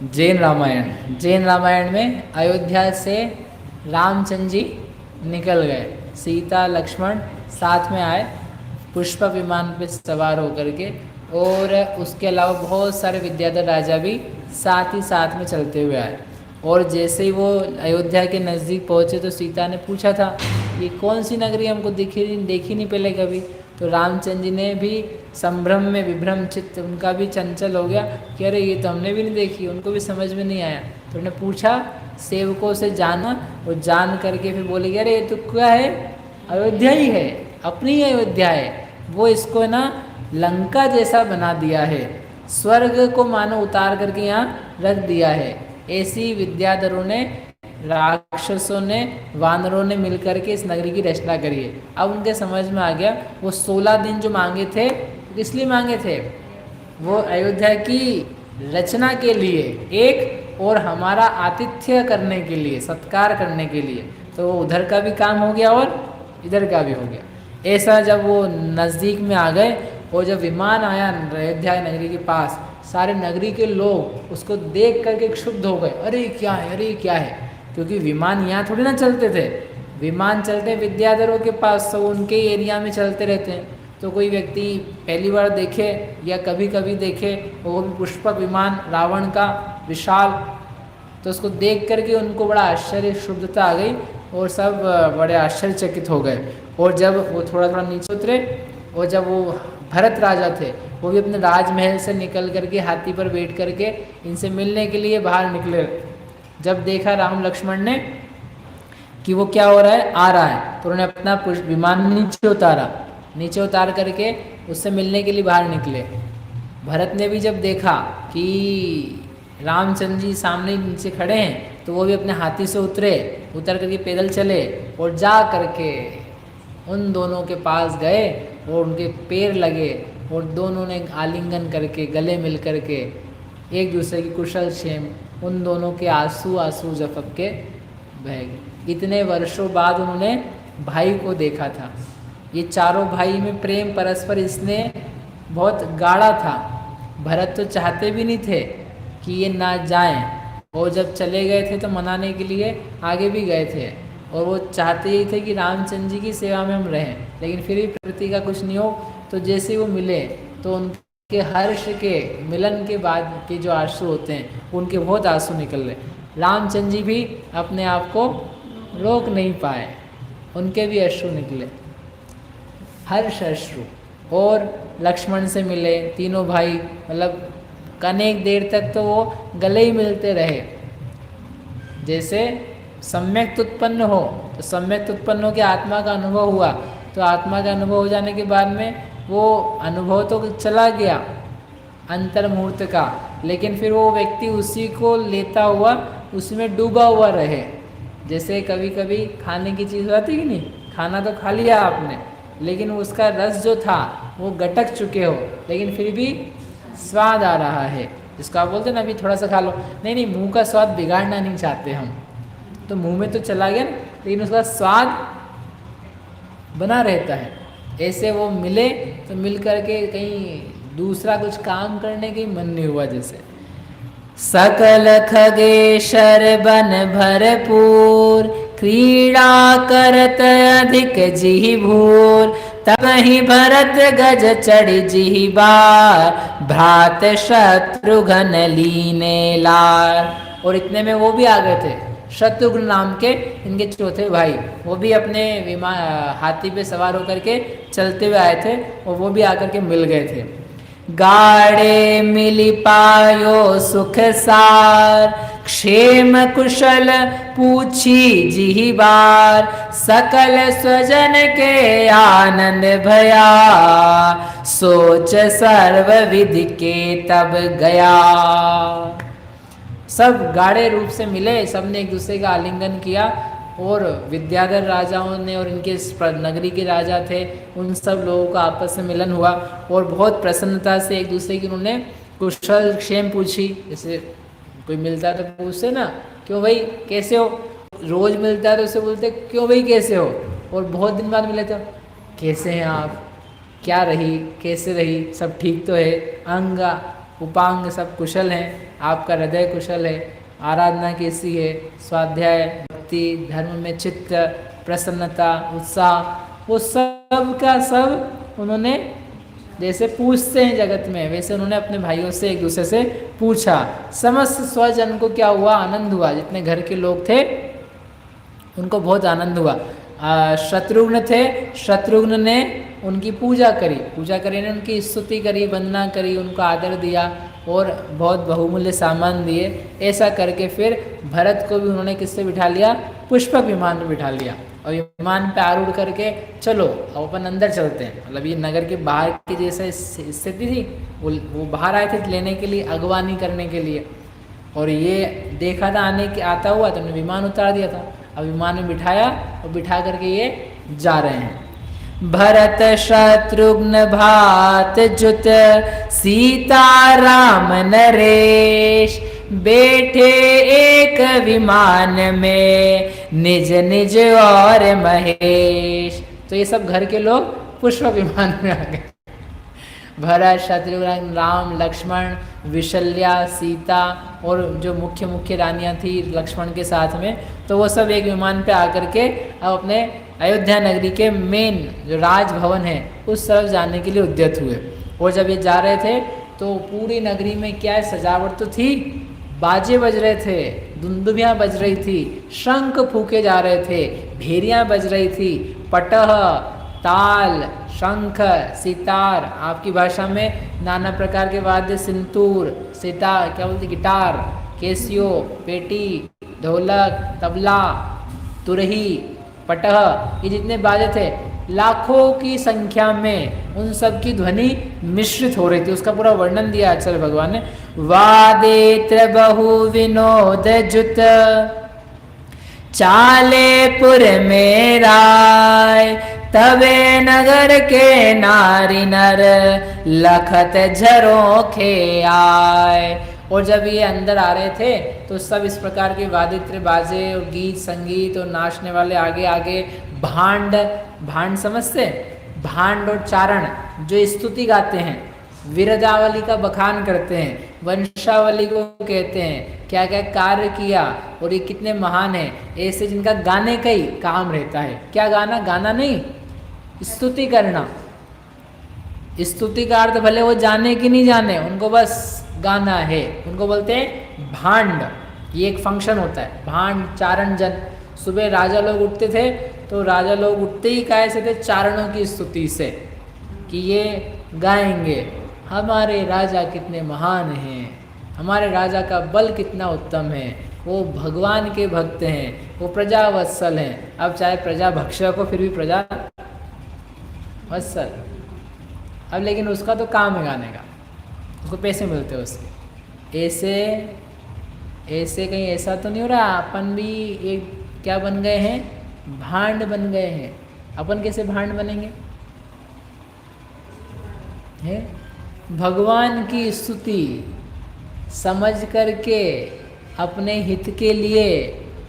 जैन रामायण में अयोध्या से रामचंद्र जी निकल गए, सीता लक्ष्मण साथ में आए पुष्पक विमान पे सवार होकर के, और उसके अलावा बहुत सारे विद्याधर राजा भी साथ ही साथ में चलते हुए आए। और जैसे ही वो अयोध्या के नज़दीक पहुँचे तो सीता ने पूछा था, ये कौन सी नगरी हमको देखी नहीं पहले कभी। तो रामचंद्र जी ने भी संभ्रम में विभ्रम चित्त उनका भी चंचल हो गया कि अरे ये तो हमने भी नहीं देखी, उनको भी समझ में नहीं आया। तो उन्होंने पूछा, सेवकों से जाना, और जान करके फिर बोले कि अरे ये तो क्या है, अयोध्या ही है, अपनी ही अयोध्या है। वो इसको ना लंका जैसा बना दिया है, स्वर्ग को मानो उतार करके यहाँ रख दिया है। ऐसी विद्याधरों ने, राक्षसों ने, वानरों ने मिलकर के इस नगरी की रचना करी है। अब उनके समझ में आ गया, वो 16 दिन जो मांगे थे इसलिए मांगे थे, वो अयोध्या की रचना के लिए एक, और हमारा आतिथ्य करने के लिए, सत्कार करने के लिए। तो उधर का भी काम हो गया और इधर का भी हो गया। ऐसा जब वो नज़दीक में आ गए और जब विमान आया अयोध्या नगरी के पास, सारे नगरी के लोग उसको देख करके क्षुब्ध हो गए, अरे क्या है, अरे क्या है। क्योंकि विमान यहाँ थोड़ी ना चलते थे, विमान चलते विद्याधरों के पास, तो उनके एरिया में चलते रहते हैं। तो कोई व्यक्ति पहली बार देखे या कभी कभी देखे, वो भी पुष्पक विमान रावण का विशाल, तो उसको देख करके उनको बड़ा आश्चर्य, शुद्धता आ गई और सब बड़े आश्चर्यचकित हो गए। और जब वो थोड़ा थोड़ा नीचे उतरे, और जब वो भरत राजा थे वो भी अपने राजमहल से निकल करके हाथी पर बैठ करके इनसे मिलने के लिए बाहर निकले। जब देखा राम लक्ष्मण ने कि वो क्या हो रहा है, आ रहा है, तो उन्होंने अपना विमान नीचे उतारा, नीचे उतार करके उससे मिलने के लिए बाहर निकले। भरत ने भी जब देखा कि रामचंद्र जी सामने नीचे खड़े हैं, तो वो भी अपने हाथी से उतर करके पैदल चले और जा करके उन दोनों के पास गए और उनके पैर लगे, और दोनों ने आलिंगन करके गले मिल करके एक दूसरे की कुशल क्षेम, उन दोनों के आंसू आंसू झपक के बह गए। इतने वर्षों बाद उन्होंने भाई को देखा था। ये चारों भाई में प्रेम परस्पर इसने बहुत गाढ़ा था। भरत तो चाहते भी नहीं थे कि ये ना जाएं, और जब चले गए थे तो मनाने के लिए आगे भी गए थे, और वो चाहते ही थे कि रामचंद्र जी की सेवा में हम रहें, लेकिन फिर भी प्रति का कुछ नहीं हो। तो जैसे वो मिले तो उनके हर्ष के मिलन के बाद के जो आंसू होते हैं, उनके बहुत आंसू निकल रहे। रामचंद्र जी भी अपने आप को रोक नहीं पाए, उनके भी अश्रु निकले, हर्ष अश्रु। और लक्ष्मण से मिले तीनों भाई, मतलब अनेक देर तक तो वो गले ही मिलते रहे। जैसे सम्यक उत्पन्न हो, तो सम्यक उत्पन्न हो के आत्मा का अनुभव हुआ, तो आत्मा का अनुभव हो जाने के बाद में वो अनुभव तो चला गया अंतर मुहूर्त का, लेकिन फिर वो व्यक्ति उसी को लेता हुआ उसमें डूबा हुआ रहे। जैसे कभी कभी खाने की चीज़ आती कि नहीं, खाना तो खा लिया आपने, लेकिन उसका रस जो था वो गटक चुके हो, लेकिन फिर भी स्वाद आ रहा है, जिसको आप बोलते हैं ना अभी थोड़ा सा खा लो, नहीं नहीं, मुंह का स्वाद बिगाड़ना नहीं चाहते हम, तो मुंह में तो चला गया ना, लेकिन उसका स्वाद बना रहता है। ऐसे वो मिले तो मिल करके कहीं दूसरा कुछ काम करने के मन नहीं हुआ। जैसे सकल खगेशर बन भरपूर, क्रीड़ा करत अधिक जिहि भूर, तब ही भरत गज चढ़ जिहि बार, भ्रात शत्रुघ्न लीने लार। और इतने में वो भी आ गए थे, शत्रुघ्न नाम के इनके चौथे भाई, वो भी अपने हाथी पे सवार होकर के चलते हुए आए थे, और वो भी आकर के मिल गए थे। गाड़े मिली पायो सुख सार, क्षेम कुशल पूछी जिहि बार, सकल स्वजन के आनंद भया, सोच सर्व विधि के तब गया। सब गाढ़े रूप से मिले, सबने एक दूसरे का आलिंगन किया, और विद्याधर राजाओं ने और इनके नगरी के राजा थे, उन सब लोगों का आपस में मिलन हुआ, और बहुत प्रसन्नता से एक दूसरे की उन्होंने कुशल क्षेम पूछी। जैसे कोई मिलता है तो पूछते ना, क्यों भाई कैसे हो, रोज मिलता है तो उससे बोलते क्यों भाई कैसे हो, और बहुत दिन बाद मिले तो कैसे हैं आप, क्या रही, कैसे रही, सब ठीक तो है, अंग उपांग सब कुशल हैं, आपका हृदय कुशल है, आराधना कैसी है, स्वाध्याय, भक्ति, धर्म में चित्त, प्रसन्नता, उत्साह, वो सब का सब उन्होंने जैसे पूछते हैं जगत में, वैसे उन्होंने अपने भाइयों से एक दूसरे से पूछा। समस्त स्वजन को क्या हुआ, आनंद हुआ। जितने घर के लोग थे उनको बहुत आनंद हुआ। शत्रुघ्न थे, शत्रुघ्न ने उनकी पूजा करी ने उनकी स्तुति करी, वंदना करी, उनको आदर दिया और बहुत बहुमूल्य सामान दिए। ऐसा करके फिर भरत को भी उन्होंने किससे बिठा लिया, पुष्पक विमान में बिठा लिया और विमान पे आरूढ़ करके चलो अब अपन अंदर चलते हैं। मतलब ये नगर के बाहर की जैसे स्थिति थी, वो बाहर आए थे लेने के लिए, अगवानी करने के लिए, और ये देखा था आता हुआ तो उन्होंने विमान उतार दिया था। अब विमान में बिठाया और बिठा करके ये जा रहे हैं। भरत शत्रुघ्न भात जुत सीता राम नरेश, बैठे एक विमान में निज निज और महेश। तो ये सब घर के लोग पुष्पक विमान में आ गए। भरत शत्रुघ्न राम लक्ष्मण विशल्या सीता और जो मुख्य रानियां थी लक्ष्मण के साथ में, तो वो सब एक विमान पे आकर के अब अपने अयोध्या नगरी के मेन जो राजभवन है उस तरफ जाने के लिए उद्यत हुए। और जब ये जा रहे थे तो पूरी नगरी में क्या है, सजावट तो थी, बाजे बज रहे थे, दुंदुभियाँ बज रही थी, शंख फूके जा रहे थे, भेरियाँ बज रही थी, पटह, ताल, शंख, सितार, आपकी भाषा में नाना प्रकार के वाद्य, सिंतूर, सितार क्या बोलते, गिटार, कैसियो, पेटी, ढोलक, तबला, तुरही, पटह, ये जितने बाजे थे लाखों की संख्या में, उन सब की ध्वनि मिश्रित हो रही थी। उसका पूरा वर्णन दिया आचार्य भगवान ने। वादेत्र बहु विनोद जुत चाले पुर में राय, तबे नगर के नारी नर लखत झरोखे आए। और जब ये अंदर आ रहे थे तो सब इस प्रकार के वादित्र बाजे और गीत संगीत और नाचने वाले आगे आगे, भांड समझते, भांड और चारण जो स्तुति गाते हैं, विरदावली का बखान करते हैं, वंशावली को कहते हैं, क्या क्या कार्य किया और ये कितने महान हैं, ऐसे जिनका गाने का ही काम रहता है। क्या गाना, गाना नहीं, स्तुति करना। स्तुति का अर्थ भले वो जाने कि नहीं जाने, उनको बस गाना है, उनको बोलते हैं भांड। ये एक फंक्शन होता है, भांड चारण जन। सुबह राजा लोग उठते थे तो राजा लोग उठते ही काहे से थे, चारणों की स्तुति से, कि ये गाएंगे हमारे राजा कितने महान हैं, हमारे राजा का बल कितना उत्तम है, वो भगवान के भक्त हैं, वो प्रजा वत्सल हैं। अब चाहे प्रजा भक्षक हो फिर भी प्रजा वत्सल। अब लेकिन उसका तो काम है गाने का, उसको पैसे मिलते हैं उसके। ऐसे कहीं ऐसा तो नहीं हो रहा अपन भी एक क्या बन गए हैं, भांड बन गए हैं। अपन कैसे भांड बनेंगे, है भगवान की स्तुति समझ करके अपने हित के लिए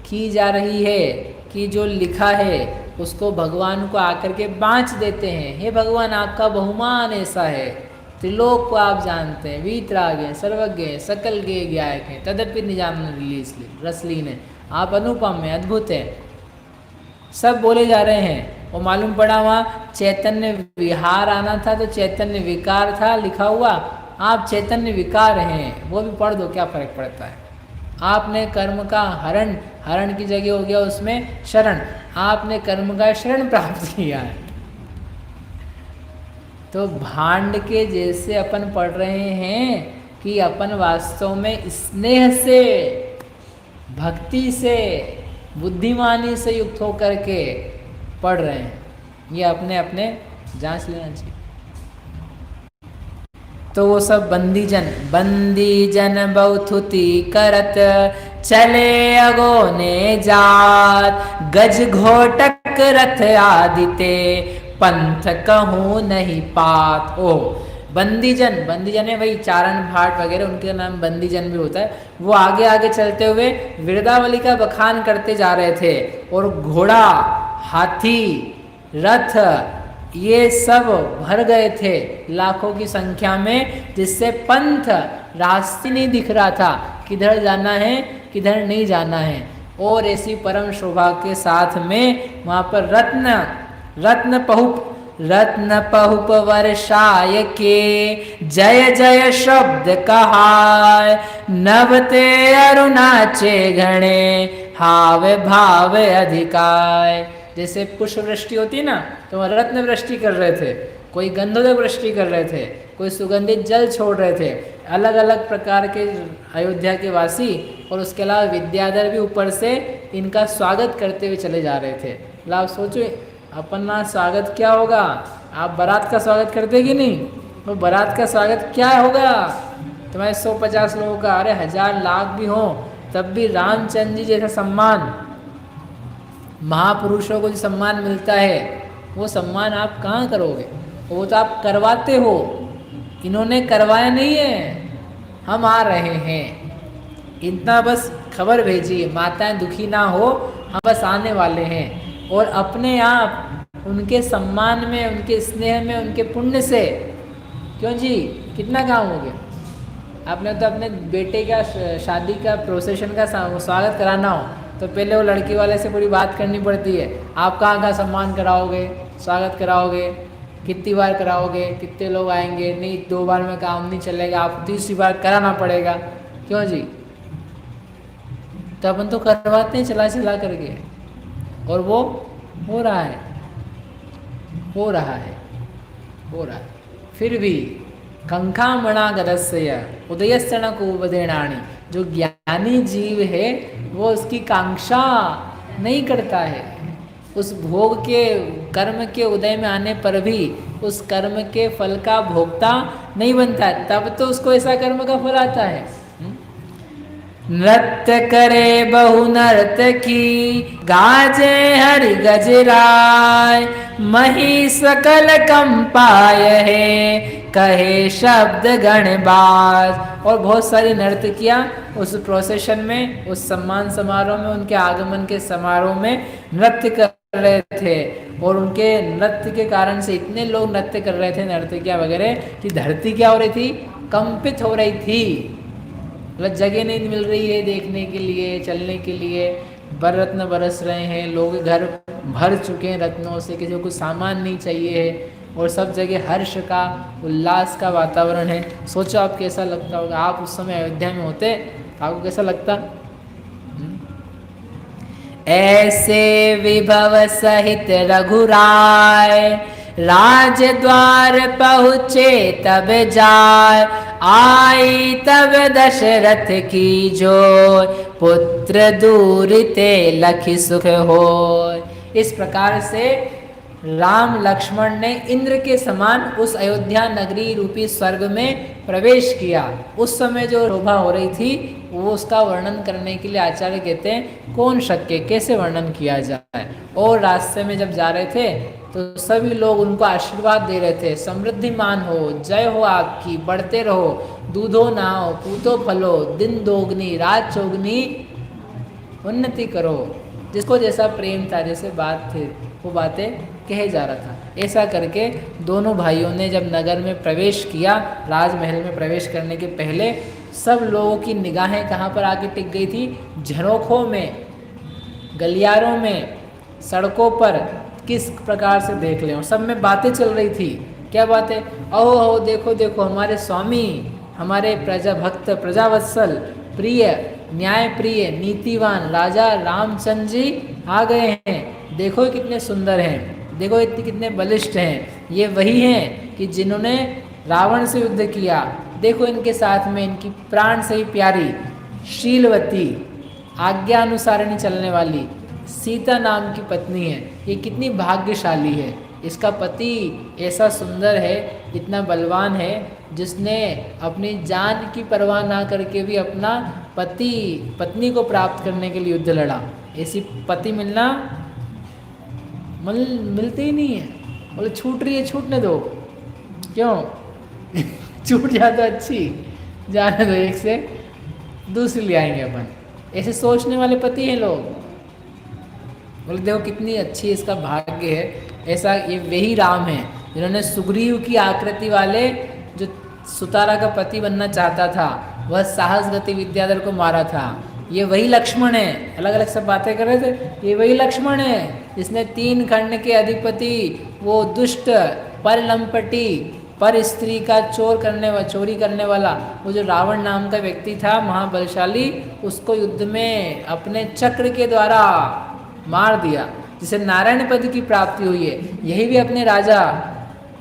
की जा रही है, कि जो लिखा है उसको भगवान को आकर के बाँच देते हैं। हे भगवान, आपका बहुमान ऐसा है, त्रिलोक को आप जानते हैं, वीतराग हैं, सर्वज्ञ हैं, सकल के ज्ञायक हैं, तदपि निजान रसलीन है, आप अनुपम हैं, अद्भुत हैं, सब बोले जा रहे हैं। और मालूम पड़ा वहाँ चैतन्य विहार आना था तो चैतन्य विकार था लिखा हुआ, आप चैतन्य विकार हैं, वो भी पढ़ दो, क्या फर्क पड़ता है। आपने कर्म का हरण की जगह हो गया उसमें शरण, आपने कर्म का शरण प्राप्त किया है। तो भांड के जैसे अपन पढ़ रहे हैं कि अपन वास्तव में स्नेह से, भक्ति से, बुद्धिमानी से युक्त होकर के पढ़ रहे हैं, ये अपने अपने जांच लेना चाहिए। तो वो सब बंदी जन बहुथुति करत, चले अगोने जात, गज घोटक रथ आदिते, पंथ कहूँ नहीं पात। ओ बंदीजन है वही चारण भाट वगैरह, उनके नाम बंदीजन भी होता है। वो आगे आगे चलते हुए विरदावली का बखान करते जा रहे थे, और घोड़ा, हाथी, रथ, ये सब भर गए थे लाखों की संख्या में, जिससे पंथ रास्ते नहीं दिख रहा था, किधर जाना है किधर नहीं जाना है। और ऐसी परम शोभा के साथ में वहाँ पर रत्न पहुप वर्षाय के, जय जय शब्द कहाय, नभते अरुणाचे घणे, हाव भाव अधिकाय। जैसे पुष्प वृष्टि होती ना, तो वह रत्न वृष्टि कर रहे थे, कोई गंधोदक वृष्टि कर रहे थे, कोई सुगंधित जल छोड़ रहे थे, अलग अलग प्रकार के अयोध्या के वासी और उसके अलावा विद्याधर भी ऊपर से इनका स्वागत करते हुए चले जा रहे थे। मतलब आप सोचो अपना स्वागत क्या होगा। आप बारात का स्वागत करते कि नहीं, वो बारात का स्वागत क्या होगा। तुम्हारे 150 लोगों का, अरे 1000 लाख भी हो तब भी रामचंद्र जी जैसा सम्मान, महापुरुषों को जो सम्मान मिलता है वो सम्मान आप कहाँ करोगे। वो तो आप करवाते हो, इन्होंने करवाया नहीं है। हम आ रहे हैं, इतना बस खबर भेजिए, माताएं दुखी ना हो, हम बस आने वाले हैं। और अपने आप उनके सम्मान में, उनके स्नेह में, उनके पुण्य से, क्यों जी कितना काम हो गया। आपने तो अपने बेटे का शादी का प्रोसेशन का स्वागत कराना हो तो पहले वो लड़की वाले से पूरी बात करनी पड़ती है। आप कहाँ कहाँ सम्मान कराओगे, स्वागत कराओगे, कितनी बार कराओगे, कितने लोग आएंगे। नहीं 2 बार में काम नहीं चलेगा, आप 3री बार कराना पड़ेगा। क्यों जी, तो अपन तो करवाते हैं चला चला करके, और वो हो रहा है, हो रहा है, हो रहा है। फिर भी कंखा मणा गदस्य उदयस्तण को बदेणाणी, जो ज्ञानी जीव है वो उसकी कांक्षा नहीं करता है। उस भोग के कर्म के उदय में आने पर भी उस कर्म के फल का भोक्ता नहीं बनता है, तब तो उसको ऐसा कर्म का फल आता है। नृत्य करे बहु नर्तकी, गाजे हरि गजराय, मही सकल कंपाय है, कहे शब्द गणबाज। और बहुत सारी नर्तकियाँ उस प्रोसेशन में, उस सम्मान समारोह में, उनके आगमन के समारोह में नृत्य कर रहे थे। और उनके नृत्य के कारण से इतने लोग नृत्य कर रहे थे, नर्तकियाँ वगैरह, कि धरती क्या हो रही थी, कंपित हो रही थी। मतलब जगह नहीं मिल रही है देखने के लिए, चलने के लिए। रत्न बरस रहे हैं, लोग घर भर चुके हैं रत्नों से, किसी को कुछ सामान नहीं चाहिए है, और सब जगह हर्ष का, उल्लास का वातावरण है। सोचो आप कैसा लगता होगा। आप उस समय अयोध्या में होते आपको कैसा लगता। ऐसे विभव सहित रघुराय, राजद्वार पहुँचे तब जाय, आई तब दशरथ की जोय, पुत्र दूर ते लखि सुख होय। इस प्रकार से राम लक्ष्मण ने इंद्र के समान उस अयोध्या नगरी रूपी स्वर्ग में प्रवेश किया। उस समय जो शोभा हो रही थी वो उसका वर्णन करने के लिए आचार्य कहते हैं कौन शक्य, कैसे वर्णन किया जाए। और रास्ते में जब जा रहे थे तो सभी लोग उनको आशीर्वाद दे रहे थे, समृद्धिमान हो, जय हो आपकी, बढ़ते रहो, दूधो नाओ, पूतो फलो, दिन दोगनी रात चौगनी उन्नति करो। जिसको जैसा प्रेम था, जैसे बात थी, वो बातें कहे जा रहा था। ऐसा करके दोनों भाइयों ने जब नगर में प्रवेश किया, राजमहल में प्रवेश करने के पहले सब लोगों की निगाहें कहाँ पर आके टिक गई थी, झरोखों में, गलियारों में, सड़कों पर किस प्रकार से देख लें। और सब में बातें चल रही थी। क्या बातें, ओहो हो देखो देखो हमारे स्वामी, हमारे प्रजा भक्त, प्रजावत्सल, प्रिय, न्याय प्रिय, नीतिवान राजा रामचंद्र जी आ गए हैं। देखो कितने सुंदर हैं, देखो इतने कितने बलिष्ठ हैं। ये वही हैं कि जिन्होंने रावण से युद्ध किया। देखो इनके साथ में इनकी प्राण से ही प्यारी, शीलवती, आज्ञा अनुसारिणी चलने वाली सीता नाम की पत्नी है। ये कितनी भाग्यशाली है। इसका पति ऐसा सुंदर है, इतना बलवान है, जिसने अपनी जान की परवाह ना करके भी अपना पत्नी को प्राप्त करने के लिए युद्ध लड़ा। ऐसी पति मिलना मिलती ही नहीं है। बोले छूट रही है, छूटने दो, क्यों छूट जाए तो अच्छी, जाने दो, एक से दूसरी ले आएंगे अपन। ऐसे सोचने वाले पति हैं लोग। बोले देखो कितनी अच्छी इसका भाग्य है। ऐसा ये वही राम है जिन्होंने सुग्रीव की आकृति वाले जो सुतारा का पति बनना चाहता था, वह साहस गति विद्याधर को मारा था। ये वही लक्ष्मण है, अलग अलग सब बातें कर रहे थे, ये वही लक्ष्मण है जिसने 3 खंड के अधिपति, वो दुष्ट पर लंपटी पर स्त्री का चोरी करने वाला वो जो रावण नाम का व्यक्ति था महाबलशाली, उसको युद्ध में अपने चक्र के द्वारा मार दिया, जिसे नारायण पद की प्राप्ति हुई है। यही भी अपने राजा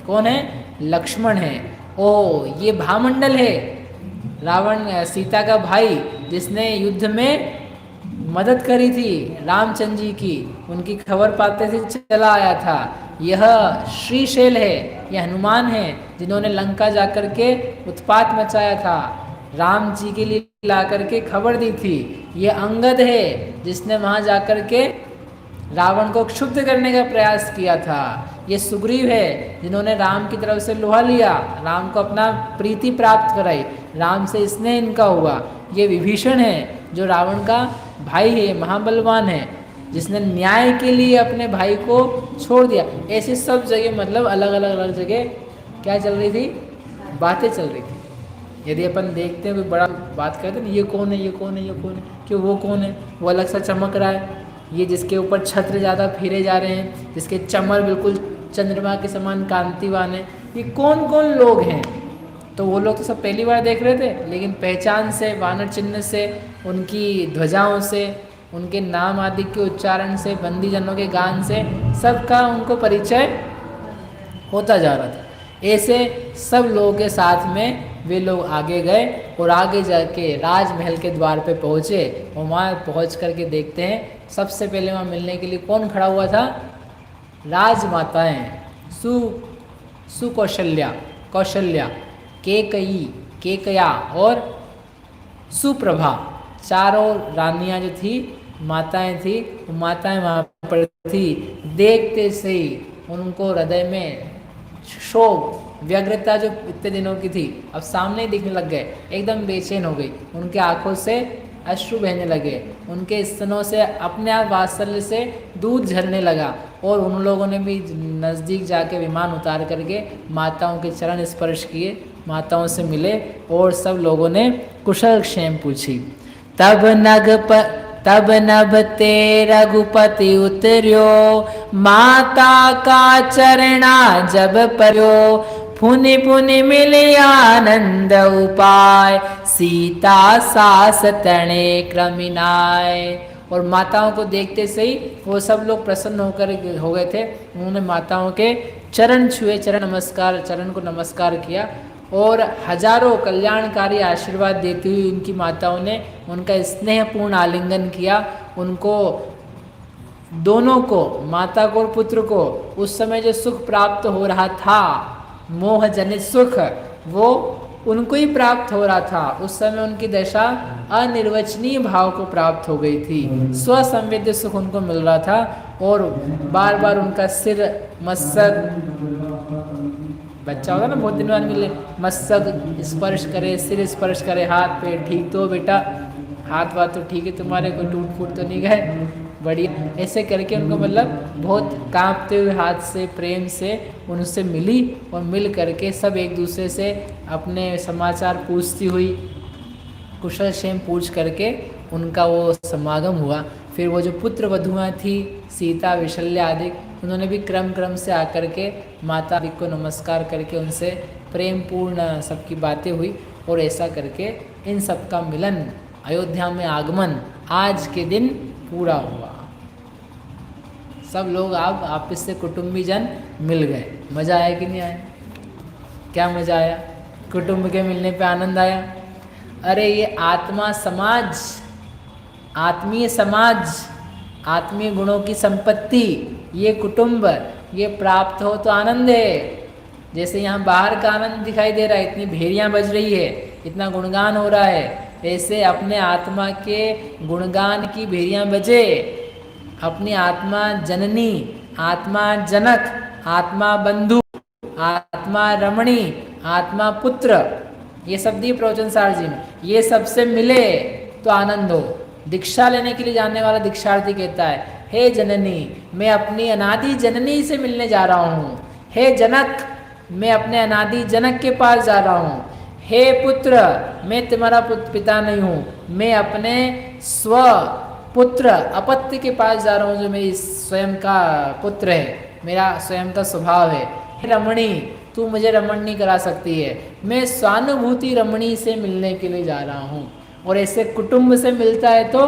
कौन है? लक्ष्मण है। ओ ये भामंडल है, रावण सीता का भाई, जिसने युद्ध में मदद करी थी रामचंद्र जी की, उनकी खबर पाते से चला आया था। यह श्रीशैल है, यह हनुमान है जिन्होंने लंका जाकर के उत्पात मचाया था, राम जी के लिए ला करके खबर दी थी। यह अंगद है जिसने वहाँ जाकर के रावण को क्षुब्ध करने का प्रयास किया था। ये सुग्रीव है जिन्होंने राम की तरफ से लोहा लिया, राम को अपना प्रीति प्राप्त कराई, राम से स्नेह इनका हुआ। ये विभीषण है जो रावण का भाई है, महाबलवान है, जिसने न्याय के लिए अपने भाई को छोड़ दिया। ऐसे सब जगह मतलब अलग अलग जगह क्या चल रही थी? बातें चल रही थी। यदि अपन देखते हैं कोई बड़ा बात करते हैं, ये कौन है, ये कौन है, ये कौन है, क्यों वो कौन है, वो अलग सा चमक रहा है, ये जिसके ऊपर छत्र ज़्यादा फेरे जा रहे हैं, जिसके चमर बिल्कुल चंद्रमा के समान कांतिवान है, ये कौन कौन लोग हैं? तो वो लोग तो सब पहली बार देख रहे थे, लेकिन पहचान से, वानर चिन्ह से, उनकी ध्वजाओं से, उनके नाम आदि के उच्चारण से, बंदी जनों के गान से सबका उनको परिचय होता जा रहा था। ऐसे सब लोगों के साथ में वे लोग आगे गए और आगे जाके राजमहल के द्वार पे पहुँचे और वहाँ पहुँच करके देखते हैं सबसे पहले वहाँ मिलने के लिए कौन खड़ा हुआ था? राजमाताएं, सुकौशल्या, कौशल्या, केकया और सुप्रभा, चारों रानियां जो थी, माताएं थी, वो माताएं वहाँ पर थी। देखते से ही उनको हृदय में शोक, व्यग्रता जो इतने दिनों की थी अब सामने ही दिखने लग गए, एकदम बेचैन हो गई, उनके आंखों से अश्रु बहने लगे, उनके स्तनों से अपने आप वात्सल्य से दूध झरने लगा। और उन लोगों ने भी नज़दीक जाके विमान उतार करके माताओं के चरण स्पर्श किए, माताओं से मिले और सब लोगों ने कुशल क्षेम पूछी। तब नभ ते रघुपति उतर्यो, माता का चरणा जब पर्यो, पुनि पुनि मिले आनंद उपाय, सीता सास तणे क्रमिनाय। और माताओं को देखते से ही वो सब लोग प्रसन्न हो गए थे। उन्होंने माताओं के चरण छुए, चरण को नमस्कार किया और हजारों कल्याणकारी आशीर्वाद देती हुई उनकी माताओं ने उनका स्नेहपूर्ण आलिंगन किया। उनको दोनों को, माता को और पुत्र को, उस समय जो सुख प्राप्त हो रहा था, मोह जनित सुख, वो उनको ही प्राप्त हो रहा था। उस समय उनकी दशा अनिर्वचनीय भाव को प्राप्त हो गई थी, स्वसंवेद्य सुख उनको मिल रहा था और बार बार उनका सिर, मस्तक, बच्चा होगा ना बहुत दिन बाद मिले, मस्तक स्पर्श करे, सिर स्पर्श करे, हाथ पे, ठीक तो बेटा, हाथ वाथ तो ठीक है तुम्हारे, कोई टूट फूट तो नहीं गए, बढ़िया, ऐसे करके उनको मतलब बहुत कांपते हुए हाथ से प्रेम से उनसे मिली और मिल करके सब एक दूसरे से अपने समाचार पूछती हुई, कुशल क्षेम पूछ करके उनका वो समागम हुआ। फिर वो जो पुत्र वधुआं थी, सीता, विशल्या आदि, उन्होंने भी क्रम से आकर के माता को नमस्कार करके उनसे प्रेम पूर्ण सबकी बातें हुई और ऐसा करके इन सब का मिलन, अयोध्या में आगमन आज के दिन पूरा हुआ। सब लोग आप आपस से कुटुंबी जन मिल गए। मज़ा आया कि नहीं आया? क्या मज़ा आया? कुटुंब के मिलने पे आनंद आया। अरे ये आत्मा समाज, आत्मीय समाज, आत्मीय गुणों की संपत्ति, ये कुटुंब, ये प्राप्त हो तो आनंद है। जैसे यहाँ बाहर का आनंद दिखाई दे रहा है, इतनी भेड़ियाँ बज रही है, इतना गुणगान हो रहा है, ऐसे अपने आत्मा के गुणगान की भेड़ियाँ बजे। अपनी आत्मा जननी, आत्मा जनक, आत्मा बंधु, आत्मा रमणी, आत्मा पुत्र, ये सब दिए प्रवचन सार जी में, ये सबसे मिले तो आनंद हो। दीक्षा लेने के लिए जाने वाला दीक्षार्थी कहता है, हे जननी, मैं अपनी अनादि जननी से मिलने जा रहा हूँ। हे जनक, मैं अपने अनादि जनक के पास जा रहा हूँ। हे पुत्र, मैं तुम्हारा पिता नहीं हूँ, मैं अपने स्व पुत्र अपत्य के पास जा रहा हूँ, जो मेरी स्वयं का पुत्र है, मेरा स्वयं का स्वभाव है। हे रमणी, तू मुझे रमण नहीं करा सकती है, मैं स्वानुभूति रमणी से मिलने के लिए जा रहा हूँ। और ऐसे कुटुंब से मिलता है तो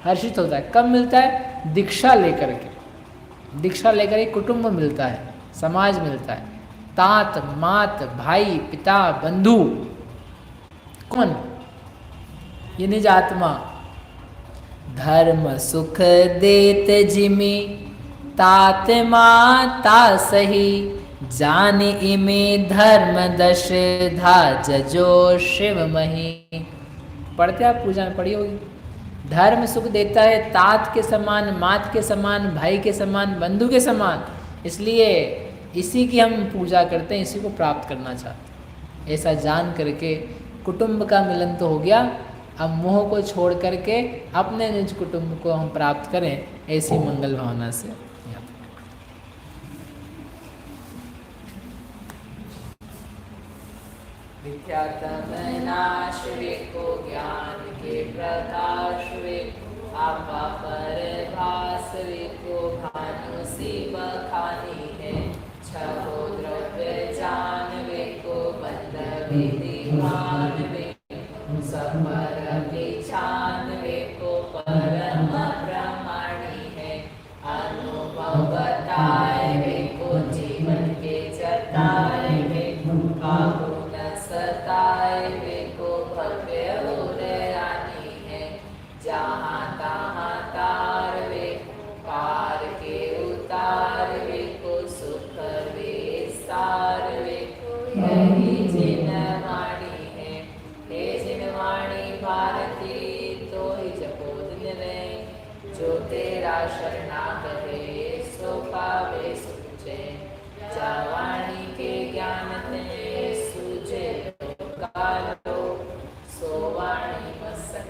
हर्षित होता है। कब मिलता है? दीक्षा लेकर के। दीक्षा लेकर एक कुटुंब मिलता है, समाज मिलता है। तात मात भाई पिता बंधु, कौन? ये निज आत्मा। धर्म सुख देत जिमि तात माता सही, जान इमे धर्म दश धा जजो शिव मही। पढ़ते आप पूजा में पढ़ी होगी। धर्म सुख देता है तात के समान, मात के समान, भाई के समान, बंधु के समान। इसलिए इसी की हम पूजा करते हैं, इसी को प्राप्त करना चाहते हैं। ऐसा जान करके कुटुंब का मिलन तो हो गया, अब मोह को छोड़ करके अपने निज कुटुंब को हम प्राप्त करें, ऐसी मंगल भावना से। नाश वे को ज्ञान के प्रकाश वे, आपा पर भास वे को भानु सी बखानी है। छहो द्रव्य जान वे को बंद विधि मान वे, सब पर पहचान वे को परम प्रमाणी है। अनुभव बताए वे को जीवन के जताए वे, काहू सताए वे को भव्य उदयानी है। जहाँ तहाँ तार वे पार के उतार वे को, सुख विस्तार वे को यही जिनवाणी है। हे जिनवाणी भारती तो ही जपो दिन रहे, जो तेरा शरणागत है सो पावे सुख जय। जावाणी के ज्ञान ते सूझे कालो, सोवाणी मस्तक